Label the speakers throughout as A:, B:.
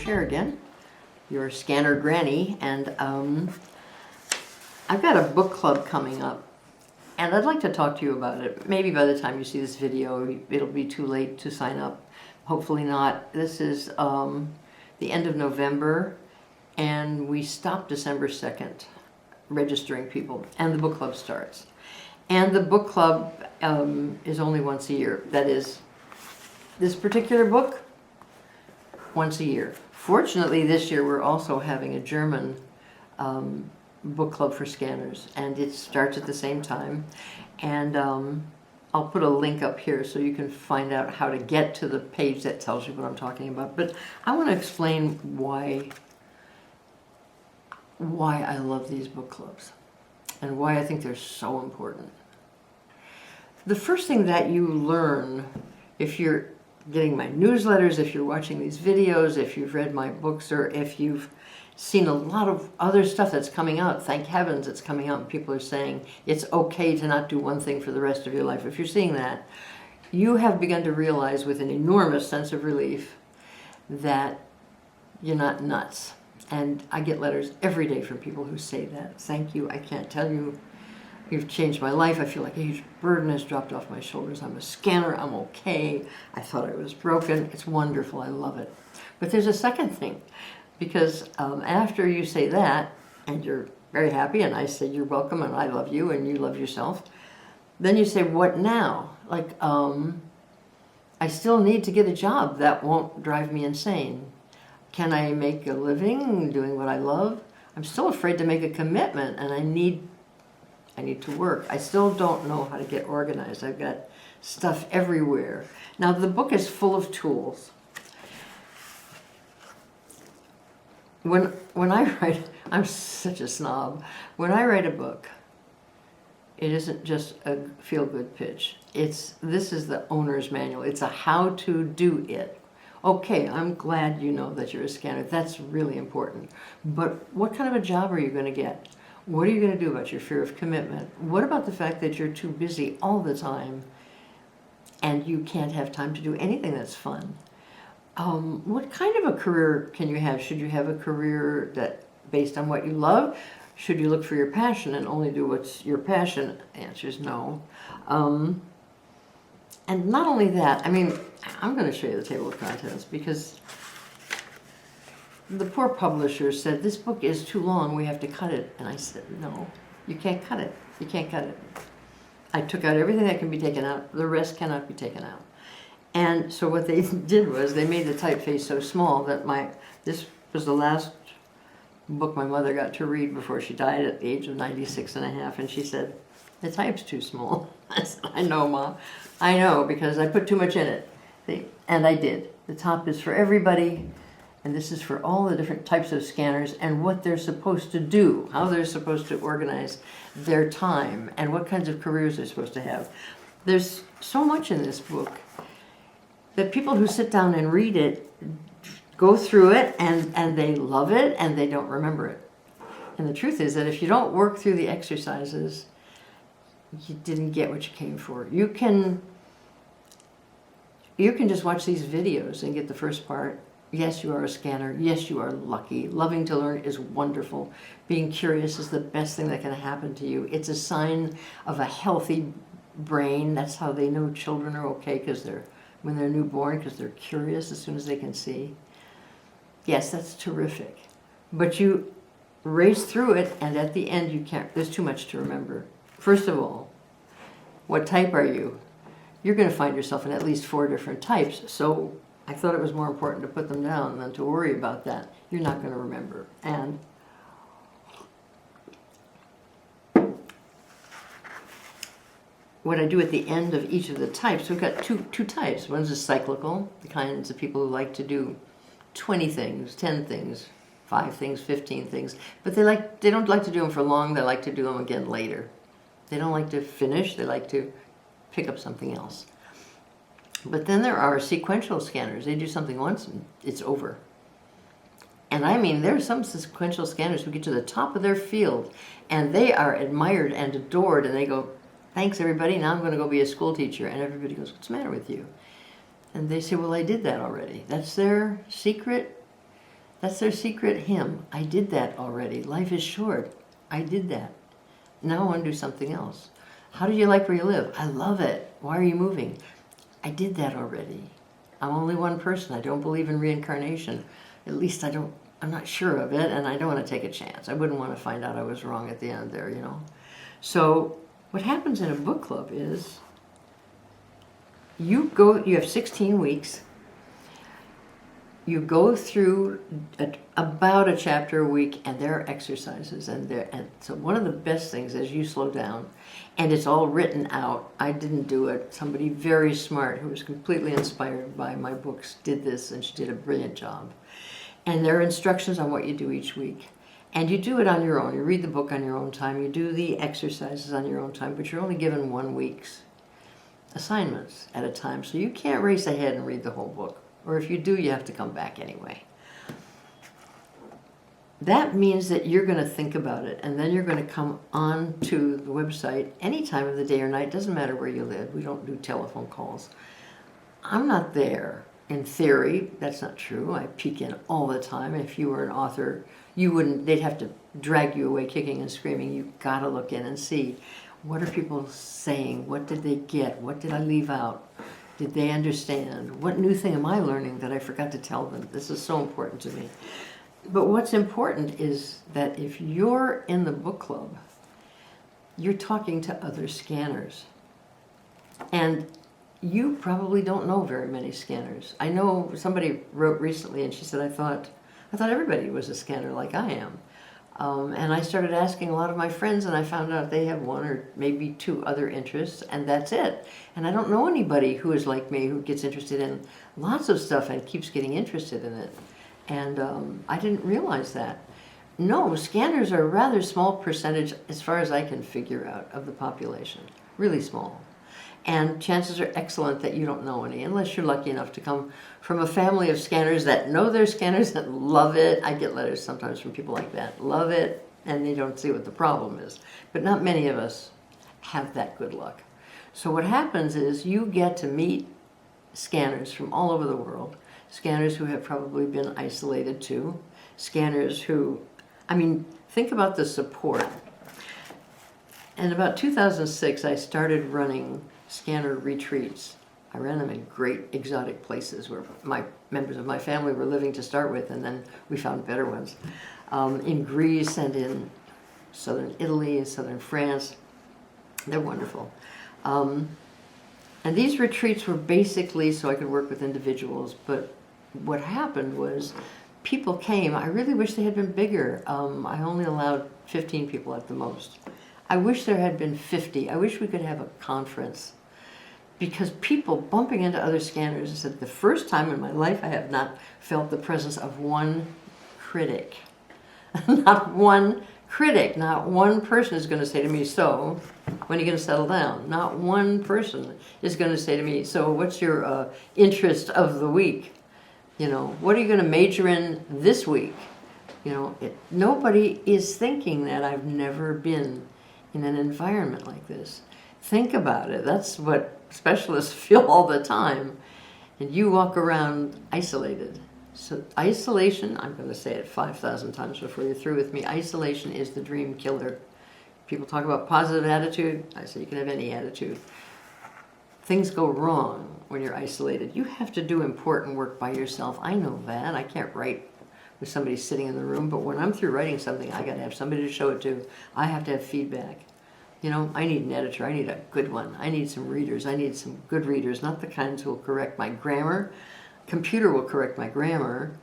A: Sher again, your scanner granny, and I've got a book club coming up, and I'd like to talk to you about it. Maybe by the time you see this video, it'll be too late to sign up. Hopefully not. This is the end of November, and we stop December 2nd registering people, and the book club starts. And the book club is only once a year. That is, this particular book, once a year. Fortunately, this year we're also having a German book club for scanners, and it starts at the same time. And I'll put a link up here so you can find out how to get to the page that tells you what I'm talking about. But I want to explain why I love these book clubs and why I think they're so important. The first thing that you learn if you're getting my newsletters, if you're watching these videos, if you've read my books, or if you've seen a lot of other stuff that's coming out, thank heavens it's coming out and people are saying it's okay to not do one thing for the rest of your life. If you're seeing that, you have begun to realize with an enormous sense of relief that you're not nuts. And I get letters every day from people who say that. Thank you, I can't tell you. You've changed my life. I feel like a huge burden has dropped off my shoulders. I'm a scanner. I'm okay. I thought I was broken. It's wonderful. I love it. But there's a second thing, because after you say that, and you're very happy, and I say you're welcome, and I love you, and you love yourself, then you say, what now? Like, I still need to get a job that won't drive me insane. Can I make a living doing what I love? I'm still afraid to make a commitment, and I need to work. I still don't know how to get organized. I've got stuff everywhere. Now the book is full of tools. When I write, I'm such a snob. When I write a book, it isn't just a feel-good pitch. This is the owner's manual. It's a how to do it. Okay, I'm glad you know that you're a scanner. That's really important. But what kind of a job are you going to get? What are you going to do about your fear of commitment? What about the fact that you're too busy all the time and you can't have time to do anything that's fun? What kind of a career can you have? Should you have a career that based on what you love? Should you look for your passion and only do what's your passion? The answer is no. And not only that, I mean, I'm going to show you the table of contents because the poor publisher said, this book is too long, we have to cut it. And I said, no, you can't cut it. You can't cut it. I took out everything that can be taken out. The rest cannot be taken out. And so what they did was they made the typeface so small that this was the last book my mother got to read before she died at the age of 96 and a half. And she said, the type's too small. I said, I know, Mom. I know, because I put too much in it. And I did. The top is for everybody. And this is for all the different types of scanners and what they're supposed to do, how they're supposed to organize their time, and what kinds of careers they're supposed to have. There's so much in this book that people who sit down and read it go through it and they love it and they don't remember it. And the truth is that if you don't work through the exercises, you didn't get what you came for. You can just watch these videos and get the first part. Yes, you are a scanner. Yes, you are lucky. Loving to learn is wonderful. Being curious is the best thing that can happen to you. It's a sign of a healthy brain. That's how they know children are okay when they're newborn, because they're curious as soon as they can see. Yes, that's terrific. But you race through it, and at the end, there's too much to remember. First of all, what type are you? You're going to find yourself in at least 4 different types. So I thought it was more important to put them down than to worry about that. You're not going to remember. And what I do at the end of each of the types, we've got two types. One's a cyclical, the kinds of people who like to do 20 things, 10 things, 5 things, 15 things. But they don't like to do them for long. They like to do them again later. They don't like to finish. They like to pick up something else. But then there are sequential scanners. They do something once and it's over. And I mean, there are some sequential scanners who get to the top of their field and they are admired and adored and they go, thanks everybody, now I'm going to go be a school teacher. And everybody goes, what's the matter with you? And they say, well, I did that already. That's their secret That's their secret hymn. I did that already. Life is short. I did that. Now I want to do something else. How do you like where you live? I love it. Why are you moving? I did that already. I'm only one person. I don't believe in reincarnation. At least I'm not sure of it, and I don't want to take a chance. I wouldn't want to find out I was wrong at the end there, you know. So what happens in a book club is you have 16 weeks. You go through about a chapter a week, and there are exercises, and so one of the best things is you slow down, and it's all written out. I didn't do it. Somebody very smart who was completely inspired by my books did this, and she did a brilliant job. And there are instructions on what you do each week, and you do it on your own. You read the book on your own time. You do the exercises on your own time, but you're only given 1 week's assignments at a time, so you can't race ahead and read the whole book. Or if you do, you have to come back anyway. That means that you're going to think about it, and then you're going to come on to the website any time of the day or night. Doesn't matter where you live. We don't do telephone calls. I'm not there. In theory, that's not true. I peek in all the time. If you were an author, they'd have to drag you away kicking and screaming. You've got to look in and see, what are people saying? What did they get? What did I leave out? Did they understand? What new thing am I learning that I forgot to tell them? This is so important to me. But what's important is that if you're in the book club, you're talking to other scanners. And you probably don't know very many scanners. I know somebody wrote recently and she said, I thought everybody was a scanner like I am. And I started asking a lot of my friends, and I found out they have 1 or maybe 2 other interests, and that's it. And I don't know anybody who is like me, who gets interested in lots of stuff and keeps getting interested in it. And I didn't realize that. No, scanners are a rather small percentage, as far as I can figure out, of the population. Really small. And chances are excellent that you don't know any, unless you're lucky enough to come from a family of scanners that know they're scanners, that love it. I get letters sometimes from people like that, love it, and they don't see what the problem is. But not many of us have that good luck. So what happens is you get to meet scanners from all over the world, scanners who have probably been isolated too, scanners who, think about the support. In about 2006, I started running scanner retreats. I ran them in great exotic places where members of my family were living to start with, and then we found better ones. In Greece and in southern Italy and southern France. They're wonderful. And these retreats were basically so I could work with individuals, but what happened was people came. I really wish they had been bigger. I only allowed 15 people at the most. I wish there had been 50. I wish we could have a conference, because people bumping into other scanners said, the first time in my life I have not felt the presence of one critic. Not one critic, not one person is going to say to me, so when are you going to settle down? Not one person is going to say to me, so what's your interest of the week? What are you going to major in this week? Nobody is thinking that. I've never been in an environment like this. Think about it. That's what specialists feel all the time. And you walk around isolated. So isolation, I'm going to say it 5,000 times before you're through with me, isolation is the dream killer. People talk about positive attitude. I say you can have any attitude. Things go wrong when you're isolated. You have to do important work by yourself. I know that. I can't write with somebody sitting in the room, but when I'm through writing something, I got to have somebody to show it to. I have to have feedback. I need an editor. I need a good one. I need some readers. I need some good readers, not the kinds who will correct my grammar. Computer will correct my grammar.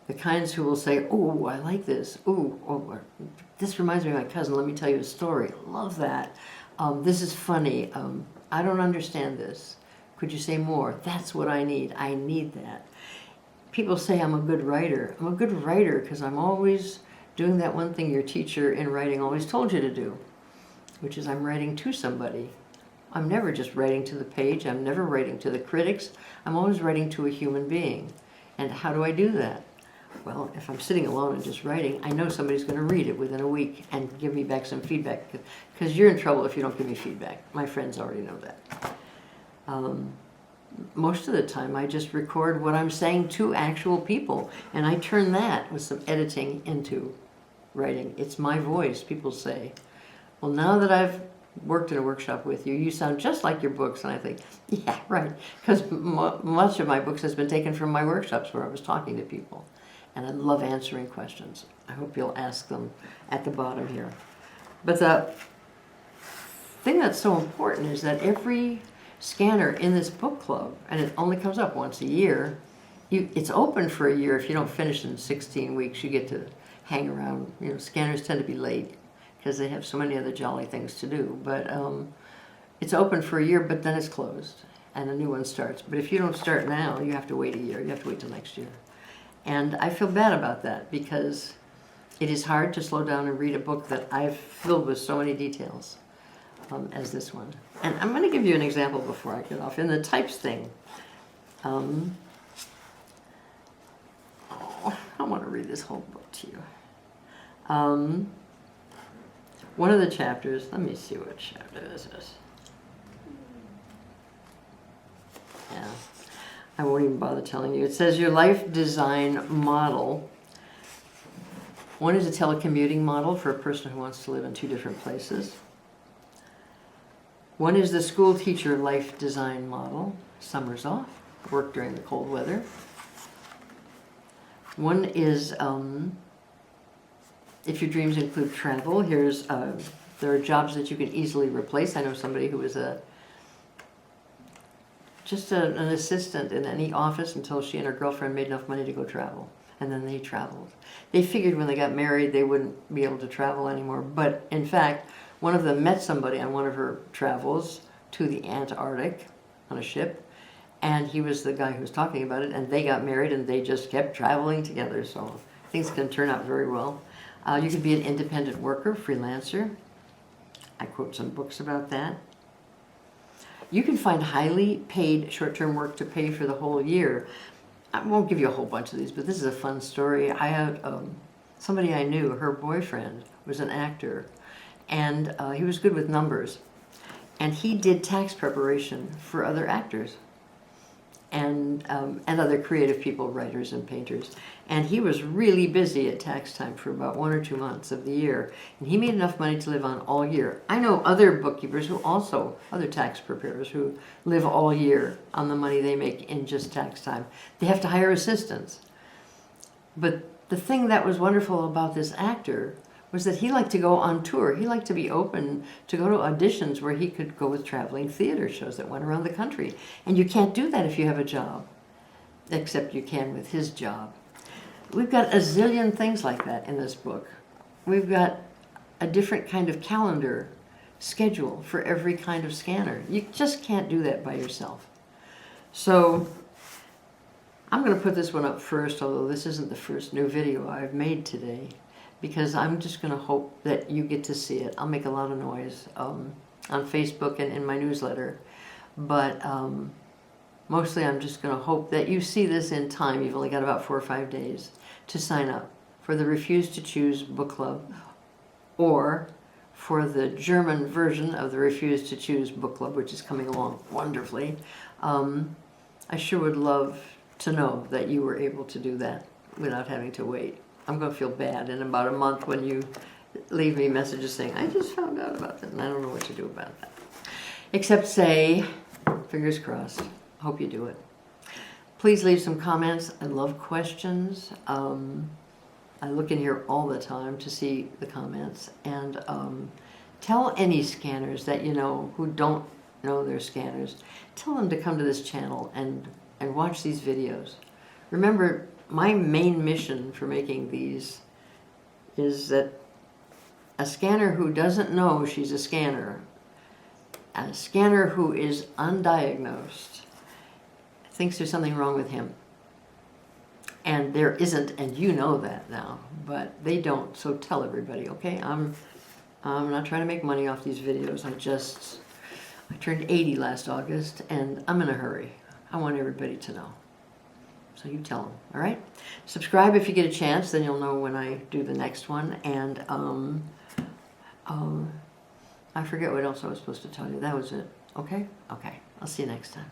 A: The kinds who will say, oh, I like this. Oh, this reminds me of my cousin. Let me tell you a story. Love that. This is funny. I don't understand this. Could you say more? That's what I need. I need that. People say I'm a good writer. I'm a good writer because I'm always doing that one thing your teacher in writing always told you to do, which is I'm writing to somebody. I'm never just writing to the page. I'm never writing to the critics. I'm always writing to a human being. And how do I do that? Well, if I'm sitting alone and just writing, I know somebody's going to read it within a week and give me back some feedback, because you're in trouble if you don't give me feedback. My friends already know that. most of the time I just record what I'm saying to actual people, and I turn that with some editing into writing. It's my voice. People say, well, now that I've worked in a workshop with you, you sound just like your books. And I think, yeah, right, because much of my books has been taken from my workshops where I was talking to people, and I love answering questions. I hope you'll ask them at the bottom here. But the thing that's so important is that every scanner in this book club, and it only comes up once a year, it's open for a year. If you don't finish in 16 weeks, you get to hang around. You know, scanners tend to be late because they have so many other jolly things to do. But it's open for a year, but then it's closed and a new one starts. But if you don't start now, you have to wait a year. You have to wait till next year. And I feel bad about that because it is hard to slow down and read a book that I've filled with so many details as this one. And I'm going to give you an example before I get off. In the types thing, I want to read this whole book to you. One of the chapters, let me see what chapter this is. Yeah, I won't even bother telling you. It says your life design model. One is a telecommuting model for a person who wants to live in 2 different places. One is the school teacher life design model, summers off, work during the cold weather. One is if your dreams include travel. Here's there are jobs that you can easily replace. I know somebody who was just an assistant in any office until she and her girlfriend made enough money to go travel. And then they traveled. They figured when they got married they wouldn't be able to travel anymore. But in fact, one of them met somebody on one of her travels to the Antarctic on a ship. And he was the guy who was talking about it. And they got married and they just kept traveling together. So things can turn out very well. You could be an independent worker, freelancer. I quote some books about that. You can find highly paid short-term work to pay for the whole year. I won't give you a whole bunch of these, but this is a fun story. I had somebody I knew, her boyfriend was an actor, and he was good with numbers. And he did tax preparation for other actors and other creative people, writers and painters. And he was really busy at tax time for about 1 or 2 months of the year. And he made enough money to live on all year. I know other bookkeepers who also, other tax preparers who live all year on the money they make in just tax time. They have to hire assistants. But the thing that was wonderful about this actor was that he liked to go on tour. He liked to be open to go to auditions where he could go with traveling theater shows that went around the country. And you can't do that if you have a job, except you can with his job. We've got a zillion things like that in this book. We've got a different kind of calendar schedule for every kind of scanner. You just can't do that by yourself. So I'm going to put this one up first, although this isn't the first new video I've made today, because I'm just going to hope that you get to see it. I'll make a lot of noise on Facebook and in my newsletter, but mostly I'm just going to hope that you see this in time. You've only got about 4 or 5 days to sign up for the Refuse to Choose book club, or for the German version of the Refuse to Choose book club, which is coming along wonderfully. I sure would love to know that you were able to do that without having to wait. I'm going to feel bad in about a month when you leave me messages saying, I just found out about that and I don't know what to do about that. Except say, fingers crossed, hope you do it. Please leave some comments. I love questions. I look in here all the time to see the comments. And tell any scanners that you know who don't know their scanners, tell them to come to this channel and watch these videos. Remember, my main mission for making these is that a scanner who doesn't know she's a scanner who is undiagnosed, thinks there's something wrong with him. And there isn't, and you know that now, but they don't, so tell everybody, okay? I'm not trying to make money off these videos. I turned 80 last August, and I'm in a hurry. I want everybody to know. So you tell them, all right? Subscribe if you get a chance, then you'll know when I do the next one. And I forget what else I was supposed to tell you. That was it. Okay? Okay. I'll see you next time.